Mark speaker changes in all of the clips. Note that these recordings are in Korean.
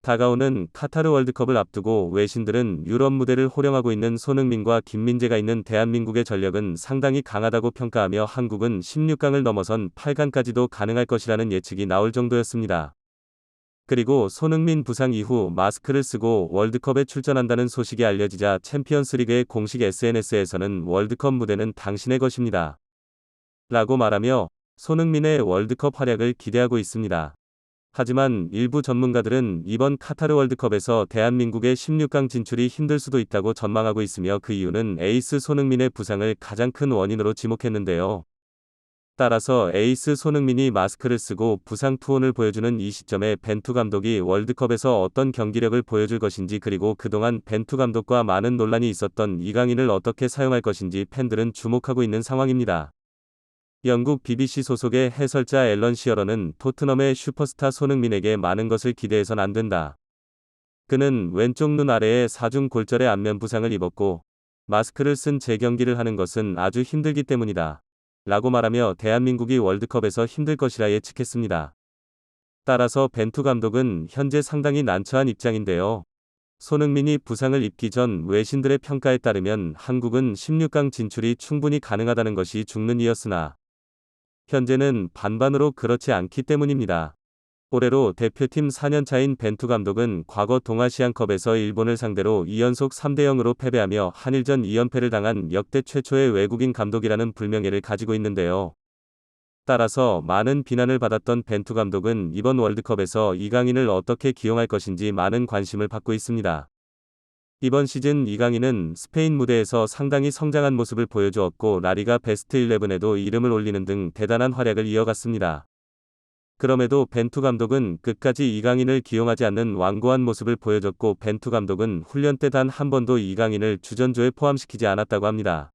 Speaker 1: 다가오는 카타르 월드컵을 앞두고 외신들은 유럽 무대를 호령하고 있는 손흥민과 김민재가 있는 대한민국의 전력은 상당히 강하다고 평가하며 한국은 16강을 넘어선 8강까지도 가능할 것이라는 예측이 나올 정도였습니다. 그리고 손흥민 부상 이후 마스크를 쓰고 월드컵에 출전한다는 소식이 알려지자 챔피언스리그의 공식 SNS에서는 월드컵 무대는 당신의 것입니다. 라고 말하며 손흥민의 월드컵 활약을 기대하고 있습니다. 하지만 일부 전문가들은 이번 카타르 월드컵에서 대한민국의 16강 진출이 힘들 수도 있다고 전망하고 있으며 그 이유는 에이스 손흥민의 부상을 가장 큰 원인으로 지목했는데요. 따라서 에이스 손흥민이 마스크를 쓰고 부상 투혼을 보여주는 이 시점에 벤투 감독이 월드컵에서 어떤 경기력을 보여줄 것인지, 그리고 그동안 벤투 감독과 많은 논란이 있었던 이강인을 어떻게 사용할 것인지 팬들은 주목하고 있는 상황입니다. 영국 BBC 소속의 해설자 앨런 시어러는 토트넘의 슈퍼스타 손흥민에게 많은 것을 기대해선 안 된다. 그는 왼쪽 눈 아래에 사중 골절의 안면 부상을 입었고 마스크를 쓴 재경기를 하는 것은 아주 힘들기 때문이다. 라고 말하며 대한민국이 월드컵에서 힘들 것이라 예측했습니다. 따라서 벤투 감독은 현재 상당히 난처한 입장인데요. 손흥민이 부상을 입기 전 외신들의 평가에 따르면 한국은 16강 진출이 충분히 가능하다는 것이 중론이었으나 현재는 반반으로 그렇지 않기 때문입니다. 올해로 대표팀 4년차인 벤투 감독은 과거 동아시안컵에서 일본을 상대로 2연속 3대0으로 패배하며 한일전 2연패를 당한 역대 최초의 외국인 감독이라는 불명예를 가지고 있는데요. 따라서 많은 비난을 받았던 벤투 감독은 이번 월드컵에서 이강인을 어떻게 기용할 것인지 많은 관심을 받고 있습니다. 이번 시즌 이강인은 스페인 무대에서 상당히 성장한 모습을 보여주었고 라리가 베스트 11에도 이름을 올리는 등 대단한 활약을 이어갔습니다. 그럼에도 벤투 감독은 끝까지 이강인을 기용하지 않는 완고한 모습을 보여줬고 벤투 감독은 훈련 때 단 한 번도 이강인을 주전조에 포함시키지 않았다고 합니다.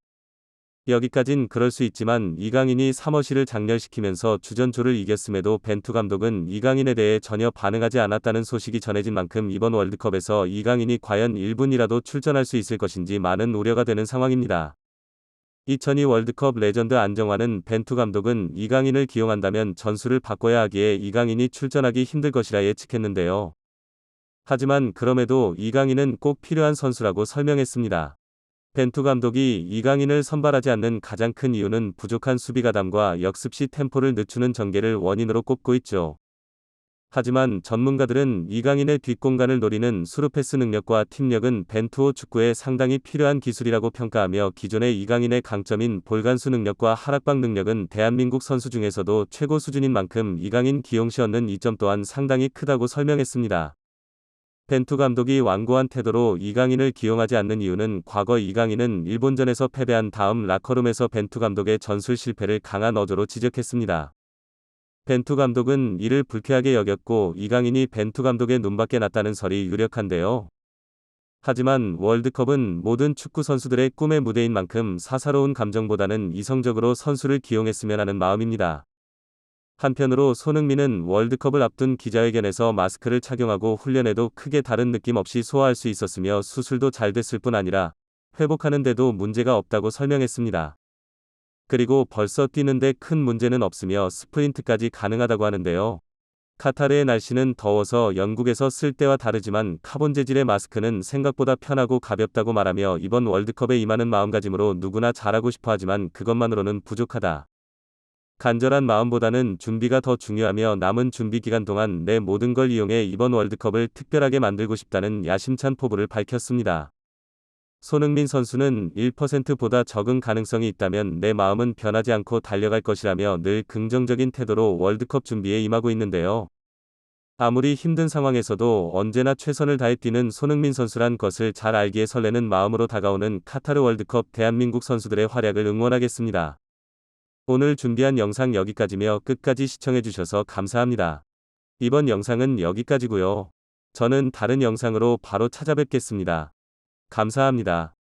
Speaker 1: 여기까진 그럴 수 있지만 이강인이 사머시를 장렬시키면서 주전조를 이겼음에도 벤투 감독은 이강인에 대해 전혀 반응하지 않았다는 소식이 전해진 만큼 이번 월드컵에서 이강인이 과연 1분이라도 출전할 수 있을 것인지 많은 우려가 되는 상황입니다. 2002 월드컵 레전드 안정환은 벤투 감독은 이강인을 기용한다면 전술을 바꿔야 하기에 이강인이 출전하기 힘들 것이라 예측했는데요. 하지만 그럼에도 이강인은 꼭 필요한 선수라고 설명했습니다. 벤투 감독이 이강인을 선발하지 않는 가장 큰 이유는 부족한 수비가담과 역습 시 템포를 늦추는 전개를 원인으로 꼽고 있죠. 하지만 전문가들은 이강인의 뒷공간을 노리는 수루패스 능력과 팀력은 벤투호 축구에 상당히 필요한 기술이라고 평가하며 기존의 이강인의 강점인 볼간수 능력과 하락방 능력은 대한민국 선수 중에서도 최고 수준인 만큼 이강인 기용 시 얻는 이점 또한 상당히 크다고 설명했습니다. 벤투 감독이 완고한 태도로 이강인을 기용하지 않는 이유는 과거 이강인은 일본전에서 패배한 다음 라커룸에서 벤투 감독의 전술 실패를 강한 어조로 지적했습니다. 벤투 감독은 이를 불쾌하게 여겼고 이강인이 벤투 감독의 눈밖에 났다는 설이 유력한데요. 하지만 월드컵은 모든 축구 선수들의 꿈의 무대인 만큼 사사로운 감정보다는 이성적으로 선수를 기용했으면 하는 마음입니다. 한편으로 손흥민은 월드컵을 앞둔 기자회견에서 마스크를 착용하고 훈련에도 크게 다른 느낌 없이 소화할 수 있었으며 수술도 잘 됐을 뿐 아니라 회복하는 데도 문제가 없다고 설명했습니다. 그리고 벌써 뛰는데 큰 문제는 없으며 스프린트까지 가능하다고 하는데요. 카타르의 날씨는 더워서 영국에서 쓸 때와 다르지만 카본 재질의 마스크는 생각보다 편하고 가볍다고 말하며 이번 월드컵에 임하는 마음가짐으로 누구나 잘하고 싶어 하지만 그것만으로는 부족하다. 간절한 마음보다는 준비가 더 중요하며 남은 준비 기간 동안 내 모든 걸 이용해 이번 월드컵을 특별하게 만들고 싶다는 야심찬 포부를 밝혔습니다. 손흥민 선수는 1%보다 적은 가능성이 있다면 내 마음은 변하지 않고 달려갈 것이라며 늘 긍정적인 태도로 월드컵 준비에 임하고 있는데요. 아무리 힘든 상황에서도 언제나 최선을 다해 뛰는 손흥민 선수란 것을 잘 알기에 설레는 마음으로 다가오는 카타르 월드컵 대한민국 선수들의 활약을 응원하겠습니다. 오늘 준비한 영상 여기까지며 끝까지 시청해주셔서 감사합니다. 이번 영상은 여기까지고요. 저는 다른 영상으로 바로 찾아뵙겠습니다. 감사합니다.